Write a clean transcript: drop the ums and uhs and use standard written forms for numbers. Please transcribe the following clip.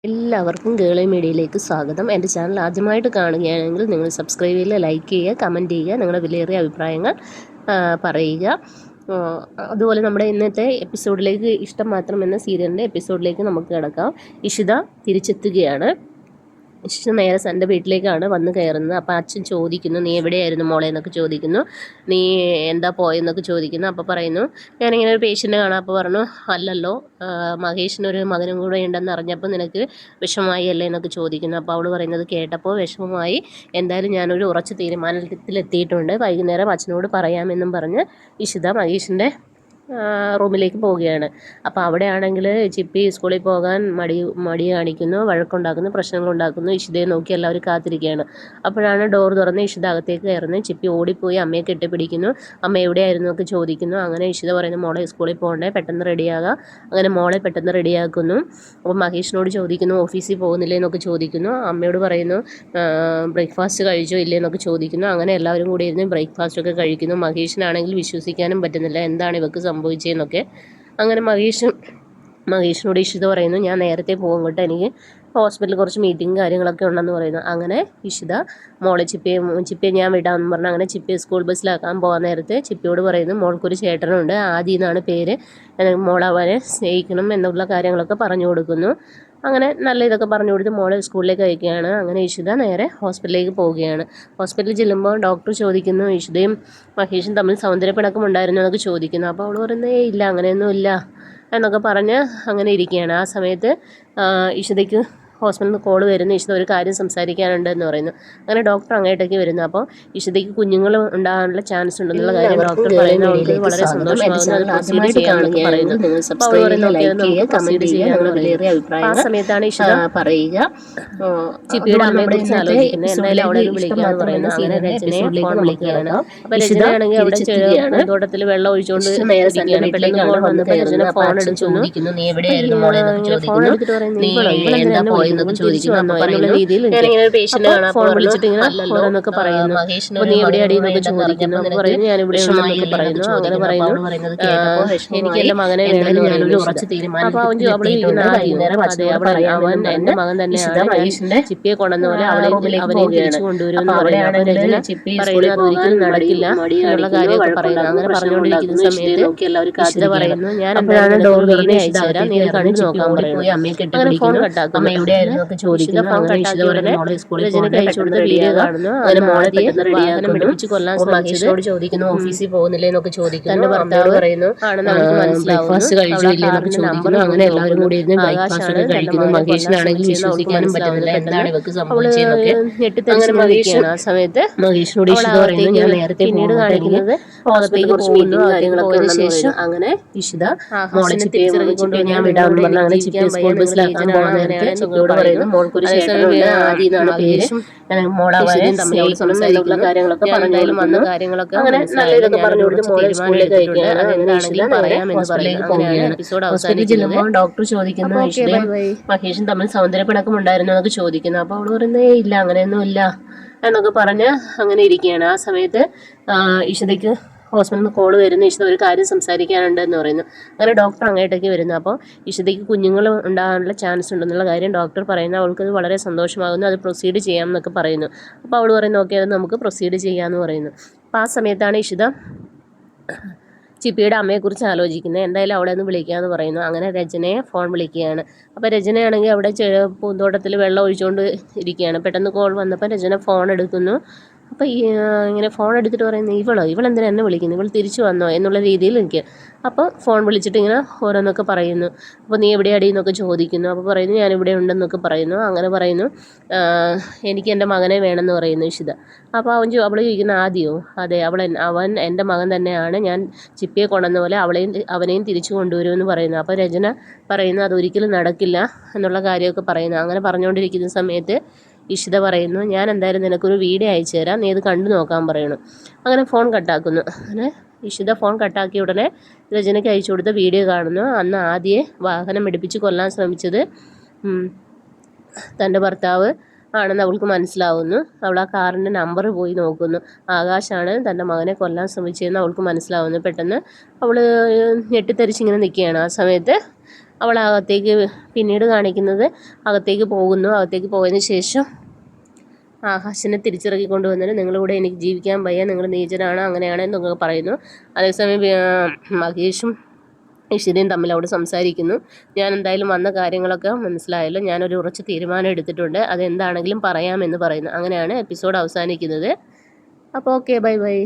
എല്ലാവർക്കും ഗേളി മീഡിയയിലേക്ക് സ്വാഗതം. എൻ്റെ ചാനൽ ആദ്യമായിട്ട് കാണുകയാണെങ്കിൽ നിങ്ങൾ സബ്സ്ക്രൈബ് ചെയ്യുക, ലൈക്ക് ചെയ്യുക, കമൻറ്റ് ചെയ്യുക, നിങ്ങളുടെ വിലയേറിയ അഭിപ്രായങ്ങൾ പറയുക. അതുപോലെ നമ്മുടെ ഇന്നത്തെ എപ്പിസോഡിലേക്ക് ഇഷ്ടം മാത്രം എന്ന സീരിയലിൻ്റെ എപ്പിസോഡിലേക്ക് നമുക്ക് കിടക്കാം. ഇഷിത തിരിച്ചെത്തുകയാണ്. ഇഷിത നേരെ എൻ്റെ വീട്ടിലേക്കാണ് വന്ന് കയറുന്നത്. അപ്പോൾ അച്ഛൻ ചോദിക്കുന്നു, നീ എവിടെയായിരുന്നു മോളെ എന്നൊക്കെ ചോദിക്കുന്നു. നീ എന്താ പോയെന്നൊക്കെ ചോദിക്കുന്നു. അപ്പോൾ പറയുന്നു, ഞാനിങ്ങനെ ഒരു പേഷ്യൻറ്റ് കാണാം. അപ്പോൾ പറഞ്ഞു, അല്ലല്ലോ, മഹേഷിനൊരു മകനും കൂടെ ഉണ്ടെന്ന് അറിഞ്ഞപ്പോൾ നിനക്ക് വിഷമമായി അല്ലേ എന്നൊക്കെ ചോദിക്കുന്നു. അപ്പോൾ അവൾ പറയുന്നത് കേട്ടപ്പോൾ വിഷമമായി. എന്തായാലും ഞാനൊരു ഉറച്ച തീരുമാനത്തിലെത്തിയിട്ടുണ്ട്. വൈകുന്നേരം അച്ഛനോട് പറയാമെന്നും പറഞ്ഞ് ഇഷിത മഹേഷിൻ്റെ റൂമിലേക്ക് പോവുകയാണ്. അപ്പോൾ അവിടെയാണെങ്കിൽ ചിപ്പി സ്കൂളിൽ പോകാൻ മടി കാണിക്കുന്നു, വഴക്കുണ്ടാക്കുന്നു, പ്രശ്നങ്ങളുണ്ടാക്കുന്നു. ഇഷിതയെ നോക്കി എല്ലാവരും കാത്തിരിക്കുകയാണ്. അപ്പോഴാണ് ഡോർ തുറന്ന് ഇഷിത അകത്തേക്ക് കയറുന്നത്. ചിപ്പി ഓടിപ്പോയി അമ്മയെ കെട്ടിപ്പിടിക്കുന്നു. അമ്മ എവിടെയായിരുന്നു എന്നൊക്കെ ചോദിക്കുന്നു. അങ്ങനെ ഇഷിത പറയുന്നു, മോളെ സ്കൂളിൽ പോകണ്ടേ, പെട്ടെന്ന് റെഡിയാകുക. അങ്ങനെ മോളെ പെട്ടെന്ന് റെഡിയാക്കുന്നു. അപ്പോൾ മഹേഷിനോട് ചോദിക്കുന്നു, ഓഫീസിൽ പോകുന്നില്ലേ എന്നൊക്കെ ചോദിക്കുന്നു. അമ്മയോട് പറയുന്നു, ബ്രേക്ക്ഫാസ്റ്റ് കഴിച്ചോ ഇല്ലേ എന്നൊക്കെ ചോദിക്കുന്നു. അങ്ങനെ എല്ലാവരും കൂടി ഇരുന്ന് ബ്രേക്ക്ഫാസ്റ്റൊക്കെ കഴിക്കുന്നു. മഹേഷിനാണെങ്കിൽ വിശ്വസിക്കാനും പറ്റുന്നില്ല, എന്താണ് ഇവർക്ക് സംഭവിച്ചതെന്നൊക്കെ. അങ്ങനെ മഹേഷിനോട് ഇഷിത പറയുന്നു, ഞാൻ നേരത്തെ പോകും കേട്ടോ, എനിക്ക് ഹോസ്പിറ്റലിൽ കുറച്ച് മീറ്റിംഗ് കാര്യങ്ങളൊക്കെ ഉണ്ടെന്ന് പറയുന്നു. അങ്ങനെ ഇഷിത മോളെ ചിപ്പിയെ ഞാൻ വിടാമെന്ന് പറഞ്ഞു. അങ്ങനെ ചിപ്പിയെ സ്കൂൾ ബസ്സിലാക്കാൻ പോകാൻ നേരത്തെ ചിപ്പിയോട് പറയുന്നു, മോൾക്കൊരു ചേട്ടനുണ്ട്, ആദി എന്നാണ് പേര്, മോളവനെ സ്നേഹിക്കണം എന്നുള്ള കാര്യങ്ങളൊക്കെ പറഞ്ഞു കൊടുക്കുന്നു. അങ്ങനെ നല്ല ഇതൊക്കെ പറഞ്ഞു കൊടുത്ത് മോളെ സ്കൂളിലേക്ക് അയക്കുകയാണ്. അങ്ങനെ ഇഷിത നേരെ ഹോസ്പിറ്റലിലേക്ക് പോവുകയാണ്. ഹോസ്പിറ്റലിൽ ചെല്ലുമ്പോൾ ഡോക്ടർ ചോദിക്കുന്നു, ഇഷിതയും മഹേഷും തമ്മിൽ സൗന്ദര്യപ്പിണക്കം ഉണ്ടായിരുന്നു എന്നൊക്കെ ചോദിക്കുന്നു. അപ്പോൾ അവൾ പറയുന്നത് ഇല്ല, അങ്ങനെയൊന്നും ഇല്ല എന്നൊക്കെ പറഞ്ഞ് അങ്ങനെ ഇരിക്കുകയാണ്. ആ സമയത്ത് ഇഷിതയ്ക്ക് ഹോസ്പിറ്റലിൽ നിന്ന് കോൾ വരുന്നു, ഇഷിത ഒരു കാര്യം സംസാരിക്കാനുണ്ട് എന്ന് പറയുന്നു. അങ്ങനെ ഡോക്ടർ അങ്ങോട്ടേക്ക് വരുന്നു. അപ്പോൾ ഇഷിതയ്ക്ക് കുഞ്ഞുങ്ങൾ ഉണ്ടാകാനുള്ള ചാൻസ് ഉണ്ടെന്നുള്ള കാര്യം ഡോക്ടർ പറയുന്നു. അവൾക്ക് വളരെ സന്തോഷമാകുന്നു, അത് പ്രൊസീഡ് ചെയ്യാമെന്നൊക്കെ പറയുന്നു. അപ്പോൾ അവൾ പറയുന്നു, പ്രൊസീഡ് ചെയ്യാമെന്ന് പറയുന്നു. ആ സമയത്താണ് ഇഷിത പറയുക, ചിപ്പിയുടെ അമ്മയെ കുറിച്ച് ആലോചിക്കുന്നത്, എന്തായാലും അവിടെ നിന്ന് വിളിക്കാമെന്ന് പറയുന്നു. അങ്ങനെ രചനയെ ഫോൺ വിളിക്കുകയാണ്. അപ്പോൾ രചനയാണെങ്കിൽ അവിടെ തോട്ടത്തിൽ വെള്ളം ഒഴിച്ചുകൊണ്ട് ഇരിക്കുകയാണ്. പെട്ടെന്ന് ഫോൺ വന്നപ്പോൾ രചന ഫോൺ എടുക്കുന്നു. ഫോൺ എടുത്തിട്ട് പറയുന്നു, രീതിയിൽ ഫോൺ വിളിച്ചിട്ട് ഇങ്ങനെ ഓരോന്നൊക്കെ പറയുന്നു. നീ എവിടെയാടി എന്നൊക്കെ ചോദിക്കുന്നു. അപ്പോൾ പറയുന്നു, ഞാൻ ഇവിടെ ഉണ്ടെന്നൊക്കെ പറയുന്നു. അങ്ങനെ പറയുന്നു, എനിക്ക് എൻ്റെ മകനെ വേണമെന്ന് പറയുന്നു. അപ്പോൾ അവൾ ചോദിക്കുന്ന അവൻ എൻ്റെ മകൻ തന്നെയാണ്, ഞാൻ ചിപ്പിയെ കൊണ്ടുവന്ന പോലെ അവനെ തിരിച്ചു കൊണ്ടുവരുമെന്ന് പറയുന്നു. അപ്പോൾ രചന പറയുന്നു, അത് ഒരിക്കലും നടക്കില്ല എന്നുള്ള കാര്യമൊക്കെ പറയുന്നു. അങ്ങനെ പറഞ്ഞുകൊണ്ടിരിക്കുന്ന സമയത്ത് ഇഷിത പറയുന്നു, ഞാൻ എന്തായാലും വീഡിയോ അയച്ചു തരാം, നീ അത് കണ്ടു നോക്കാൻ പറയുന്നു. അങ്ങനെ ഫോൺ കട്ടാക്കുന്നു. ചോദിക്കുന്നു. രചനയ്ക്ക് അയച്ചു കൊടുത്ത വീഡിയോ കാണുന്നു. അങ്ങനെ മോളെ വാഹനം പിടിപ്പിച്ച് കൊല്ലാൻ ശ്രമിച്ചത് ചോദിക്കുന്നു, ഓഫീസിൽ പോകുന്നില്ലേ എന്നൊക്കെ ചോദിക്കുന്നു. തന്റെ ഭർത്താവ് പറയുന്നു ആണെന്ന് അവർക്ക് മനസ്സിലാവുന്നു. അങ്ങനെ എല്ലാവരും കൂടി ഇരുന്ന് ബ്രേക്ക്ഫാസ്റ്റ് കഴിക്കുന്നു. മഹേഷിനാണെങ്കിൽ വിശ്വസിക്കാനും പറ്റുന്നില്ല, എന്താണ് ഇവർക്ക് സംഭവിച്ചതെന്നൊക്കെ. ഞെട്ടിത്തരിച്ചിരിക്കുകയാണ്. ആ സമയത്ത് മഹേഷിനോട് ഇഷിത പറയുന്നു, ഞാൻ നേരത്തെ പിന്നീട് കാണിക്കുന്നത് ഹോസ്പിറ്റലിൽ കുറച്ച് മീറ്റിംഗ് കാര്യങ്ങളൊക്കെ ഉള്ള ശേഷം അങ്ങനെ ഇഷിത മോളെ ചിപ്പിയെ ഞാൻ വിടാമെന്ന് പറഞ്ഞു. അങ്ങനെ ചിപ്പിയെ സ്കൂൾ ബസ്സിലാക്കാൻ പോകാൻ നേരത്തെ ചിപ്പിയോട് പറയുന്നു, മോൾക്കൊരു ചേട്ടനുണ്ട്, ആദി എന്നാണ് പേര്, മോളവനെ സ്നേഹിക്കണം എന്നുള്ള കാര്യങ്ങളൊക്കെ പറഞ്ഞാലും വന്ന കാര്യങ്ങളൊക്കെ അങ്ങനെ നല്ല ഇതൊക്കെ പറഞ്ഞു കൊടുത്ത് മോളെ സ്കൂളിലേക്ക് അയക്കുകയാണ്. എന്താണെങ്കിലും പറയാമെന്ന് ഹോസ്പിറ്റലിലേക്ക് പോവുകയാണ്. ഹോസ്പിറ്റലിൽ ചെല്ലുമ്പോൾ ഡോക്ടർ ചോദിക്കുന്നു, ഇഷിതയും മഹേഷും തമ്മിൽ സൗന്ദര്യപ്പിണക്കം ഉണ്ടായിരുന്നു എന്നൊക്കെ ചോദിക്കുന്നു. അപ്പോൾ അവൾ പറയുന്നത് ഇല്ല, അങ്ങനെയൊന്നും ഇല്ല എന്നൊക്കെ പറഞ്ഞ് അങ്ങനെ ഇരിക്കുകയാണ്. ആ സമയത്ത് ഇഷിതയ്ക്ക് ഹോസ്പിറ്റലിൽ നിന്ന് കോൾ വരുന്നു, ഇഷിത ഒരു കാര്യം സംസാരിക്കാനുണ്ട് എന്ന് പറയുന്നു. അങ്ങനെ ഡോക്ടർ അങ്ങോട്ടേക്ക് വരുന്നു. അപ്പോൾ ഇഷിതയ്ക്ക് കുഞ്ഞുങ്ങൾ ഉണ്ടാകാനുള്ള ചാൻസ് ഉണ്ടെന്നുള്ള കാര്യം ഡോക്ടർ പറയുന്നു. അവൾക്കത് വളരെ സന്തോഷമാകുന്നു, അത് പ്രൊസീഡ് ചെയ്യാം എന്നൊക്കെ പറയുന്നു. അപ്പോൾ അവൾ പറയുന്നു, ഓക്കെ, അത് നമുക്ക് പ്രൊസീഡ് ചെയ്യാമെന്ന് പറയുന്നു. അപ്പോൾ ആ സമയത്താണ് ഇഷിത ചിപ്പിയുടെ അമ്മയെക്കുറിച്ച് ആലോചിക്കുന്നത്. എന്തായാലും അവിടെ നിന്ന് വിളിക്കാമെന്ന് പറയുന്നു. അങ്ങനെ രചനയെ ഫോൺ വിളിക്കുകയാണ്. അപ്പോൾ രചനയാണെങ്കിൽ അവിടെ പൂന്തോട്ടത്തിൽ വെള്ളം ഒഴിച്ചുകൊണ്ട് ഇരിക്കുകയാണ്. പെട്ടെന്ന് കോൾ വന്നപ്പോൾ രചന ഫോൺ എടുക്കുന്നു. അപ്പോൾ ഇങ്ങനെ ഫോൺ എടുത്തിട്ട് പറയുന്നത്, ഇവളെന്തിനാ എന്നെ വിളിക്കുന്നു, ഇവൾ തിരിച്ചു വന്നോ എന്നുള്ള രീതിയിൽ എനിക്ക്. അപ്പോൾ ഫോൺ വിളിച്ചിട്ട് ഇങ്ങനെ ഓരോന്നൊക്കെ പറയുന്നു. അപ്പോൾ നീ എവിടെയാടി എന്നൊക്കെ ചോദിക്കുന്നു. അപ്പോൾ പറയുന്നു, ഞാനിവിടെ ഉണ്ടെന്നൊക്കെ പറയുന്നു. അങ്ങനെ പറയുന്നു, എനിക്ക് എൻ്റെ മകനെ വേണമെന്ന് പറയുന്നു ഇഷിത. അപ്പോൾ അവൾ ചോദിക്കുന്ന, ആദ്യമോ? അതെ, അവൻ എൻ്റെ മകൻ തന്നെയാണ്, ഞാൻ ചിപ്പിയെ കൊണ്ടുവന്ന പോലെ അവനെയും തിരിച്ചു കൊണ്ടുവരുമെന്ന് പറയുന്നു. അപ്പോൾ രചന പറയുന്നു, അതൊരിക്കലും നടക്കില്ല എന്നുള്ള കാര്യമൊക്കെ പറയുന്നു. അങ്ങനെ പറഞ്ഞുകൊണ്ടിരിക്കുന്ന സമയത്ത് ഇഷിത പറയുന്നു, ഞാൻ എന്തായാലും നിനക്കൊരു വീഡിയോ അയച്ചു തരാം, നീ അത് കണ്ടു നോക്കാൻ പറയണു. അങ്ങനെ ഫോൺ കട്ടാക്കുന്നു. അങ്ങനെ ഇഷിത ഫോൺ കട്ടാക്കിയ ഉടനെ രചനയ്ക്ക് അയച്ചു കൊടുത്ത വീഡിയോ കാണുന്നു. അന്ന് ആദ്യയെ വാഹനം പിടിപ്പിച്ച് കൊല്ലാൻ ശ്രമിച്ചത് തൻ്റെ ഭർത്താവ് ആണെന്ന് അവൾക്ക് മനസ്സിലാവുന്നു. അവൾ ആ കാറിൻ്റെ നമ്പർ പോയി നോക്കുന്നു. ആകാശാണ് തൻ്റെ മകനെ കൊല്ലാൻ ശ്രമിച്ചതെന്ന് അവൾക്ക് മനസ്സിലാവുന്നു. പെട്ടെന്ന് അവൾ ഞെട്ടിത്തരിച്ചിങ്ങനെ നിൽക്കുകയാണ്. ആ സമയത്ത് അവൾ അകത്തേക്ക് പിന്നീട് കാണിക്കുന്നത് അകത്തേക്ക് പോകുന്നു. അകത്തേക്ക് പോയതിന് ശേഷം ആകാശിനെ തിരിച്ചിറക്കി കൊണ്ടുവന്നിട്ട് നിങ്ങളിവിടെ എനിക്ക് ജീവിക്കാൻ വയ്യ, നിങ്ങൾ നീചനാണ് അങ്ങനെയാണ് എന്നൊക്കെ പറയുന്നു. അതേസമയം മഹേഷും ഐശ്വര്യയും തമ്മിൽ അവിടെ സംസാരിക്കുന്നു. ഞാൻ എന്തായാലും വന്ന കാര്യങ്ങളൊക്കെ മനസ്സിലായല്ലോ, ഞാനൊരു ഉറച്ച തീരുമാനം എടുത്തിട്ടുണ്ട്, അതെന്താണെങ്കിലും പറയാമെന്ന് പറയുന്നു. അങ്ങനെയാണ് എപ്പിസോഡ് അവസാനിക്കുന്നത്. അപ്പോൾ ഓക്കെ, ബൈ ബൈ.